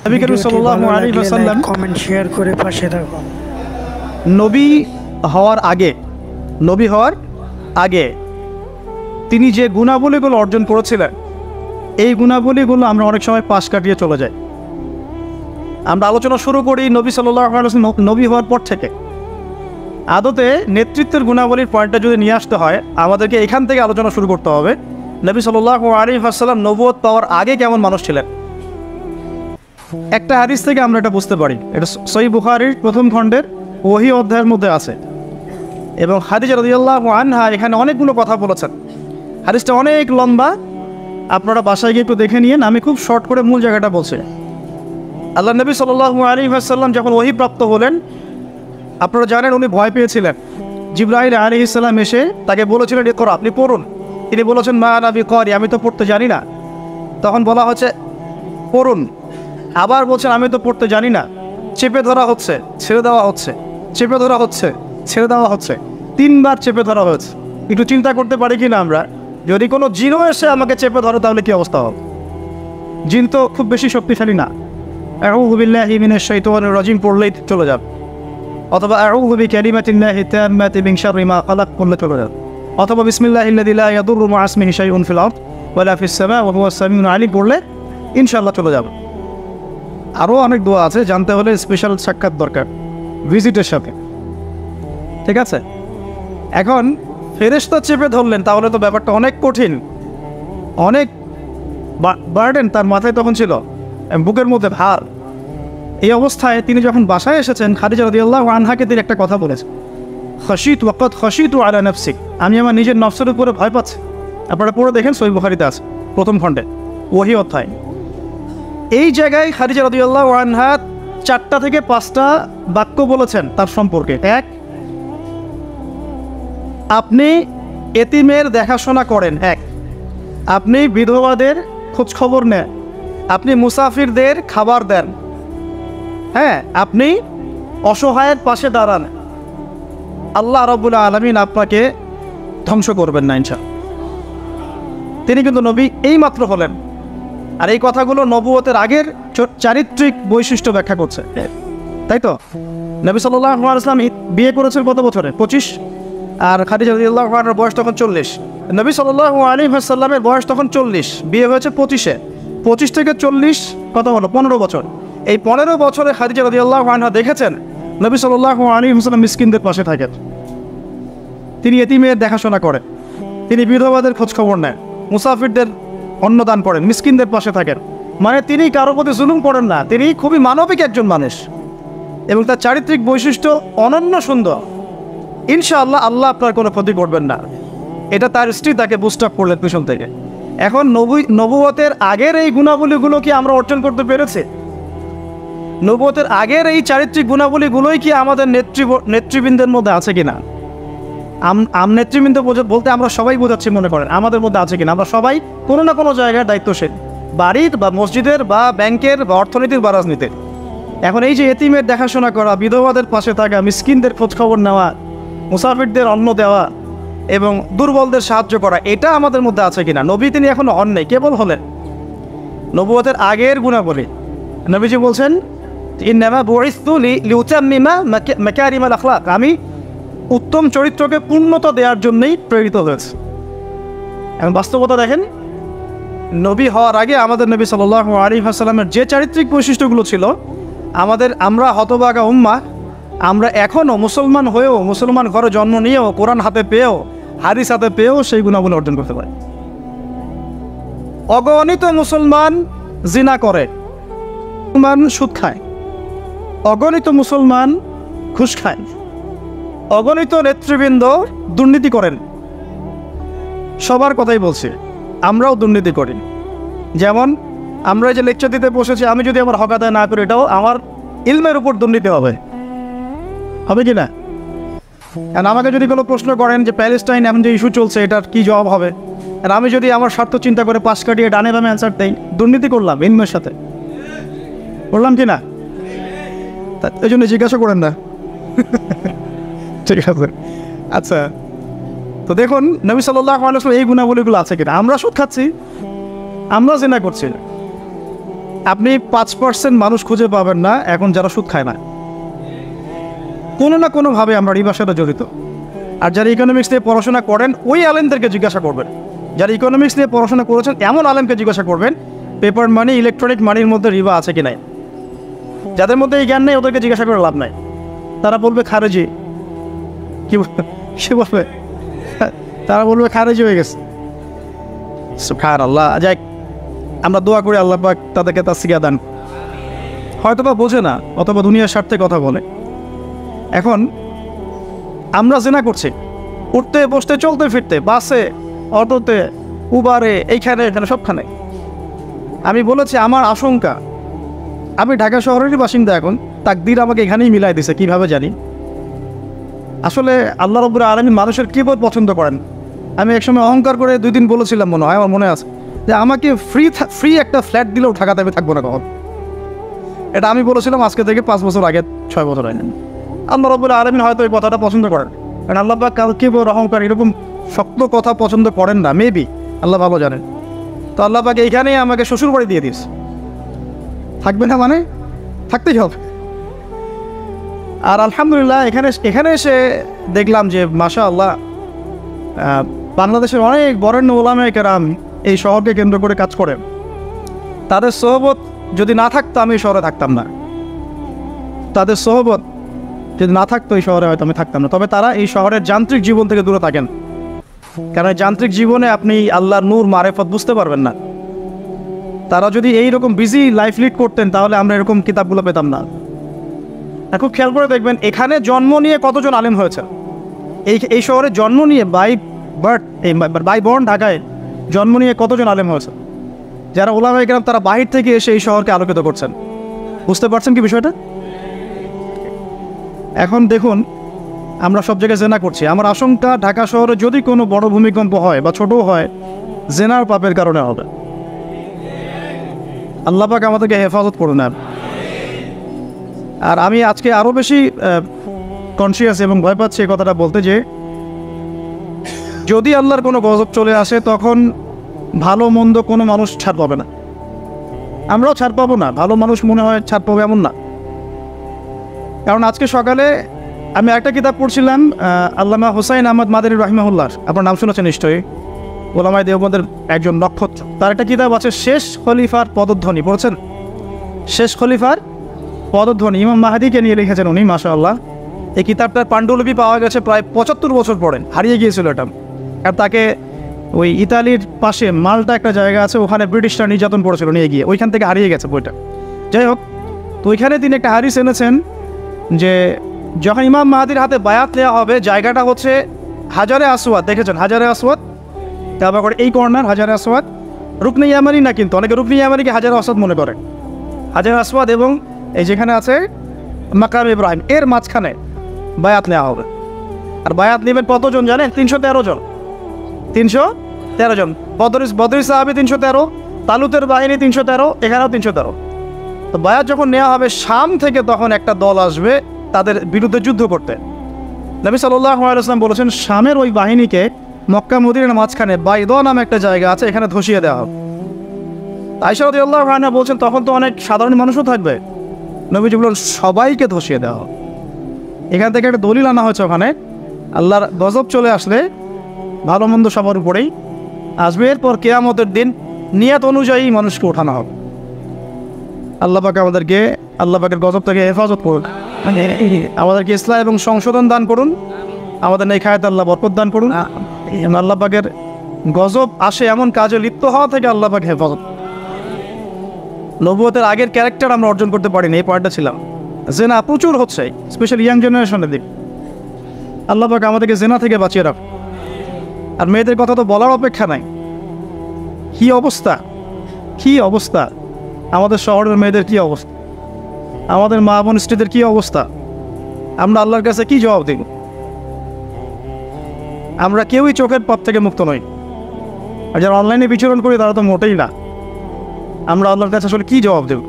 নবী করিম সাল্লাল্লাহু আলাইহি ওয়াসাল্লাম কমেন্ট শেয়ার করে পাশে থাকুন। নবী হওয়ার আগে তিনি যে গুণাবলীগুলো অর্জন করেছিলেন, এই গুণাবলীগুলো আমরা অনেক সময় পাশ কাটিয়ে চলে যাই। আমরা আলোচনা শুরু করি নবী সাল্লাল্লাহু আলাইহি ওয়াসাল্লাম নবী হওয়ার পর থেকে। আদতে নেতৃত্বের গুণাবলীর পয়েন্টটা যদি নিয়ে আসতে হয়, আমাদেরকে এখান থেকে আলোচনা শুরু করতে হবে। নবী সাল্লাল্লাহু আলাইহি ওয়াসাল্লাম নবুয়ত পাওয়ার আগে কেমন মানুষ ছিলেন। একটা হাদিস থেকে আমরা এটা বুঝতে পারি। এটা সহিহ বুখারীর প্রথম খণ্ডের ওহী অধ্যায়ের মধ্যে আছে এবং খাদিজা রাদিয়াল্লাহু আনহা এখানে অনেকগুলো কথা বলেছেন। হাদিসটা অনেক লম্বা, আপনারা বাসায় গিয়ে একটু দেখে নিন। আমি খুব শর্ট করে মূল জায়গাটা বলছি। আল্লাহ নবী সাল্লাল্লাহু আলাইহি ওয়াসাল্লাম যখন ওহী প্রাপ্ত হলেন, আপনারা জানেন উনি ভয় পেয়েছিলেন। জিবরাইল আলাইহিস সালাম এসে তাকে বলেছিলেন, ইকরা, আপনি পড়ুন। তিনি বলেছেন, মা আনা বিকারি, আমি তো পড়তে জানি না। তখন বলা হচ্ছে পড়ুন। আবার বলছেন, আমি তো পড়তে জানি না। চেপে ধরা হচ্ছে, ছেড়ে দেওয়া হচ্ছে, চেপে ধরা হচ্ছে, ছেড়ে দেওয়া হচ্ছে। 3 বার চেপে ধরা হয়েছে। একটু চিন্তা করতে পারি কি না আমরা, যদি কোনো জিনও এসে আমাকে চেপে ধরে তাহলে কি অবস্থা হবে? জিন তো খুব বেশি শক্তিশালী না। আউযু বিল্লাহি মিনাশ শাইতানির রাজিম পড়লেই চলে যাবে, অথবা আউযু বিকালিমাতিল্লাহি তাম্মাতি মিন শাররি মা খালাক পড়লে চলে যাবে, অথবা বিসমিল্লাহিল্লাযী লা ইয়াদুররু মা ইসমিহি শাইউন ফিল আরদ ওয়ালা ফিস সামা ওয়া হুয়াস সামিউল আলিম পড়লে ইনশাআল্লাহ চলে যাবে। আরও অনেক দোয়া আছে, জানতে হলে স্পেশাল সাক্ষাৎ দরকার ভিজিটের সাথে, ঠিক আছে? এখন ফেরেশতা চেপে ধরলেন, তাহলে তো ব্যাপারটা অনেক কঠিন, অনেক বার্ডেন তার মাথায় তখন ছিল, বুকের মধ্যে ভার। এই অবস্থায় তিনি যখন বাসায় এসেছেন, খাদিজা রাদিয়াল্লাহু আনহাকে তিনি একটা কথা বলেছেন, খাশিতু ওয়াকাদ খাশিতু আলা নাফসিক, আমি আমার নিজের নফসের উপরে ভয় পাচ্ছি। আপনারা পড়ে দেখেন, সহিহ বুখারীতে আছে প্রথম খণ্ডে ওহী অধ্যায়। এই জায়গায় খাদিজা রাদিয়াল্লাহু আনহা 4টা থেকে 5টা বাক্য বলেছেন তার সম্পর্কে। 1, আপনি এতিমের দেখাশোনা করেন। 1, আপনি বিধবাদের খোঁজখবর নেন। আপনি মুসাফিরদের খাবার দেন। হ্যাঁ, আপনি অসহায়ের পাশে দাঁড়ান। আল্লাহ রাব্বুল আলামিন আপনাকে ধ্বংস করবেন না ইনশাআল্লাহ। তিনি কিন্তু নবী এই মাত্র হলেন, আর এই কথাগুলো নবুয়তের আগের চারিত্রিক বৈশিষ্ট্য ব্যাখ্যা করছে, তাই তো? নবী সাল্লাল্লাহু আলাইহি ওয়াসাল্লাম বিয়ে করেছেন কত বছরে? 25। আর খাদিজা রাদিয়াল্লাহু আনহার বয়স তখন 40। নবী সাল্লাল্লাহু আলাইহি ওয়াসাল্লামের বয়স তখন 40, বিয়ে হয়েছে 25-এ। 25 থেকে 40 কত হলো? 15 বছর। এই 15 বছরে খাদিজা রাদিয়াল্লাহু আনহা দেখেছেন নবী সাল্লাল্লাহু আলাইহি ওয়াসাল্লাম মিসকিনদের পাশে থাকেন, তিনি এতিমের দেখাশোনা করেন, তিনি বিধবাদের খোঁজখবর নেন, মুসাফিরদের অন্নদান করেন, মিসকিনদের পাশে থাকেন। মানে তিনি কারো প্রতি জুলুম করেন না, তিনি খুবই মানবিক একজন মানুষ এবং তার চারিত্রিক বৈশিষ্ট্য অনন্য সুন্দর। ইনশাআল্লাহ আল্লাহ আপনার কোনো ক্ষতি করবেন না, এটা তার স্ত্রী তাকে বুস্ট আপ করলেন পিছন থেকে। এখন নবুয়তের আগের এই গুণাবলীগুলো কি আমরা অর্জন করতে পেরেছি? নবুয়তের আগের এই চারিত্রিক গুণাবলীগুলোই কি আমাদের নেতৃবৃন্দের মধ্যে আছে কিনা? নেতৃবৃন্দ বলতে আমরা সবাই বোঝাচ্ছি, মনে করেন আমাদের মধ্যে আছে কিনা? আমরা সবাই কোনো না কোনো জায়গায় দায়িত্বশীল, বাড়ির বা মসজিদের বা ব্যাংকের বা অর্থনীতির বা রাজনীতির। এখন এই যে এতিমের দেখাশোনা করা, বিধবাদের পাশে থাকা, মিসকিনদের খোঁজখবর নেওয়া, মুসাফিরদের অন্ন দেওয়া এবং দুর্বলদের সাহায্য করা, এটা আমাদের মধ্যে আছে কিনা? নবী তিনি এখনো হন নাই, কেবল হলেন। নবুয়তের আগের গুণাবলী নবীজি বলছেন, ইন্নামা বুইসতু লিউতাম্মিমা মাকারিমাল আখলাক, আমি উত্তম চরিত্রকে পূর্ণতা দেওয়ার জন্যই প্রেরিত হয়েছে। এখন বাস্তবতা দেখেন, নবী হওয়ার আগে আমাদের নবী সাল্লাল্লাহু আলাইহি ওয়াসাল্লামের যে চারিত্রিক বৈশিষ্ট্যগুলো ছিল, আমরা হতভাগা উম্মাহ, আমরা এখনও মুসলমান হয়েও, মুসলমান ঘরে জন্ম নিয়েও, কোরআন হাতে পেয়েও, হাদিস হাতে পেয়েও সেই গুণাবলী অর্জন করতে পারে। অগণিত মুসলমান জিনা করে, মুসলমান সুদ খায়, অগণিত মুসলমান ঘুষ খায়, অগণিত নেতৃবৃন্দ দুর্নীতি করেন। সবার কথাই বলছি, আমরাও দুর্নীতি করি। যেমন আমরা যে লেকচার দিতে বসেছি, আমি যদি আমার হক আদায় না করি, এটাও আমার ইলমের উপর দুর্নীতি হবে কি না? আর আমাকে যদি কোনো প্রশ্ন করেন যে প্যালেস্টাইন এখন যে ইস্যু চলছে, এটার কি জবাব হবে, আর আমি যদি আমার স্বার্থ চিন্তা করে পাশ কাটিয়ে ডানে বামে অ্যান্সার দেই, দুর্নীতি করলাম, ইলমের সাথে করলাম কি না? এই জন্য জিজ্ঞাসা করেন না। ঠিক আছে, আচ্ছা। তো দেখুন নবী সাল্লাল্লাহু আলাইহি ওয়াসাল্লাম এই গুণাবলীগুলো আছে কিনা? আমরা সুদ খাচ্ছি, আমরা জিনা করছি, আপনি 5% মানুষ খুঁজে পাবেন না এখন যারা সুদ খায় না। কোনো না কোনোভাবে আমরা রিবার সাথে জড়িত। আর যারা ইকোনমিক্স নিয়ে পড়াশোনা করেন ওই আলেমদেরকে জিজ্ঞাসা করবেন, যারা ইকোনমিক্স নিয়ে পড়াশোনা করেছেন এমন আলেমকে জিজ্ঞাসা করবেন পেপার মানি ইলেকট্রনিক মানির মধ্যে রিবা আছে কি নাই। যাদের মধ্যে এই জ্ঞান নেই ওদেরকে জিজ্ঞাসা করে লাভ নাই, তারা বলবে খারেজি। কি বলবে? তারা বলবে খারেজি হয়ে গেছে। সুবহানাল্লাহ। যাই, আমরা দোয়া করি আল্লাহ পাক তাদেরকে তাসকিয়া দান। হয়তো বা বোঝে না অথবা দুনিয়ার স্বার্থে কথা বলে। এখন আমরা জিনা করছি, উঠতে বসতে চলতে ফিরতে, বাসে, অটোতে, উবারে, এইখানে এখানে সবখানে। আমি বলেছি আমার আশঙ্কা, আমি ঢাকা শহরেরই বাসিন্দা, এখন তাকদীর আমাকে এখানেই মিলাই দিছে কিভাবে জানি। আসলে আল্লাহ রাব্বুল আলামিন মানুষের কিবোধ পছন্দ করেন। আমি একসময় অহংকার করে 2 দিন বলেছিলাম, মনে হয় আমার মনে আছে, যে আমাকে ফ্রি একটা ফ্ল্যাট দিলেও ঢাকাতে আমি থাকবো না কখন। এটা আমি বলেছিলাম আজকে থেকে 5 বছর আগে, 6 বছর আগে। আল্লাহ রাব্বুল আলামিন হয়তো এই কথাটা পছন্দ করেন, কারণ আল্লাহ পাক কিবোধ অহংকার এরকম শক্ত কথা পছন্দ করেন না, মেবি, আল্লাহ ভালো জানেন। তো আল্লাহ পাক এইখানেই আমাকে শ্বশুর বাড়ি দিয়ে দিস, থাকবে না মানে থাকতেই হবে। আর আলহামদুলিল্লাহ এখানে এসে দেখলাম যে মাশাআল্লাহ বাংলাদেশের অনেক বরেণ্য উলামায়ে কেরাম এই শহরকে কেন্দ্র করে কাজ করে। তাদের সোহবত যদি না থাকতো আমি এই শহরে থাকতাম না, তাদের সোহবত যদি না থাকতো এই শহরে হয়তো আমি থাকতাম না। তবে তারা এই শহরের যান্ত্রিক জীবন থেকে দূরে থাকেন, কারণ যান্ত্রিক জীবনে আপনি আল্লাহর নূর মারেফত বুঝতে পারবেন না। তারা যদি এইরকম বিজি লাইফ লিড করতেন তাহলে আমরা এরকম কিতাবগুলো পেতাম না। খুব খেয়াল করে দেখবেন এখানে জন্ম নিয়ে কতজন আলেম হয়েছে, এই শহরে জন্ম নিয়ে বাই বর্ন ঢাকায় জন্ম নিয়ে কতজন আলেম হয়েছে, যারা উলামায়ে কেরাম তারা বাহির থেকে এসে এই শহরকে আলোকিত করছেন। বুঝতে পারছেন কি বিষয়টা? এখন দেখুন আমরা সব জায়গায় জেনা করছি। আমার আশঙ্কা ঢাকা শহরে যদি কোনো বড় ভূমিকম্প হয় বা ছোটও হয়, জেনার পাপের কারণে হবে। আল্লাহ পাক আমাদেরকে হেফাজত করুন। আর আমি আজকে আরও বেশি কনসিয়াস এবং ভয় পাচ্ছি এই কথাটা বলতে, যে যদি আল্লাহর কোনো গজব চলে আসে তখন ভালো মন্দ কোনো মানুষ ছাড় পাবে না, আমরাও ছাড় পাবো না। ভালো মানুষ মনে হয় ছাড় পাবে এমন না। কারণ আজকে সকালে আমি একটা কিতাব পড়ছিলাম আল্লামা হুসাইন আহমদ মাদানী রাহিমাহুল্লাহ, আপনার নাম শুনেছেন নিশ্চয়ই, ওলামায়ে দেওবন্দের একজন নক্ষত্র। তার একটা কিতাব আছে শেষ খলিফার পদধ্বনি, পড়েছেন? শেষ খলিফার পদধ্বনি ইমাম মাহাদিকে নিয়ে লিখেছেন উনি, মাশাআল্লাহ। এই কিতাবটার পাণ্ডুলিপি পাওয়া গেছে প্রায় 75 বছর পরে, হারিয়ে গিয়েছিল এটা। আর তাকে ওই ইতালির পাশে মাল্টা একটা জায়গা আছে, ওখানে ব্রিটিশরা নির্যাতন করেছিল নিয়ে গিয়ে, ওইখান থেকে হারিয়ে গেছে বইটা। যাই হোক, তো ওইখানে তিনি একটা হাদিস এনেছেন যে যখন ইমাম মাহাদির হাতে বায়াত নেওয়া হবে, জায়গাটা হচ্ছে হাজারে আসওয়াদ, দেখেছেন হাজারে আসওয়াদ, তারপর করে এই কর্নার হাজারে আসওয়াদ, রুকনে ইয়ামানি না, কিন্তু অনেকে রুকনে ইয়ামানিকে হাজারে আসওয়াদ মনে করে। হাজারে আসওয়াদ এবং এই যেখানে আছে মাকাম ইব্রাহিম, এর মাঝখানে বায়াত নেওয়া হবে। আর বায়াত নেবেন কতজন জানেন? 313 জন। 313 জন। বদরি সাহাবী 313, তালুতের বাহিনী 313, এখানেও 313। তো বায়াত যখন নেওয়া হবে শাম থেকে, তখন একটা দল আসবে তাদের বিরুদ্ধে যুদ্ধ করতে। নবী সাল্লাল্লাহু আলাইহি ওয়াসাল্লাম বলেছেন শামের ওই বাহিনীকে মক্কা মদিনার মাঝখানে বাইদা নামে একটা জায়গা আছে, এখানে ধসিয়ে দেওয়া হবে। আয়েশা রাদিয়াল্লাহু আনহা বলছেন তখন তো অনেক সাধারণ মানুষও থাকবে, নবীজি বলেন সবাইকে ধসিয়ে দেওয়া হবে। এখান থেকে একটা দলিল আনা হয়েছে, ওখানে আল্লাহর গজব চলে আসলে ভালো মন্দ সবার উপরেই আসবে। এরপর কিয়ামতের দিন নিয়ত অনুযায়ী মানুষকে ওঠানো হবে। আল্লাহ পাক আমাদেরকে আল্লাহ পাকের গজব থেকে হেফাজত করুন, আমাদেরকে ইসলাম এবং সংশোধন দান করুন, আমাদের নেক হায়াতে আল্লাহ বরকত দান করুন। আল্লাহ পাকের গজব আসে এমন কাজে লিপ্ত হওয়া থেকে আল্লাহ পাক হেফাজত। নবুয়তের আগের ক্যারেক্টার আমরা অর্জন করতে পারিনি, এই পয়েন্টটা ছিলাম। জেনা প্রচুর হচ্ছে, স্পেশালি ইয়াং জেনারেশনের দিক। আল্লাহ পাক আমাদেরকে জেনা থেকে বাঁচিয়ে রাখ। আর মেয়েদের কথা তো বলার অপেক্ষা নাই, কি অবস্থা, কি অবস্থা আমাদের শহরের মেয়েদের, কি অবস্থা আমাদের মা বোন স্ত্রীদের, কি অবস্থা। আমরা আল্লাহর কাছে কি জবাব দেব? আমরা কেউই চোখের পাপ থেকে মুক্ত নই। আর যারা অনলাইনে বিচরণ করি তারা তো মোটেই না। আমরা আল্লাহর কাছে আসলে কি জবাব দেব?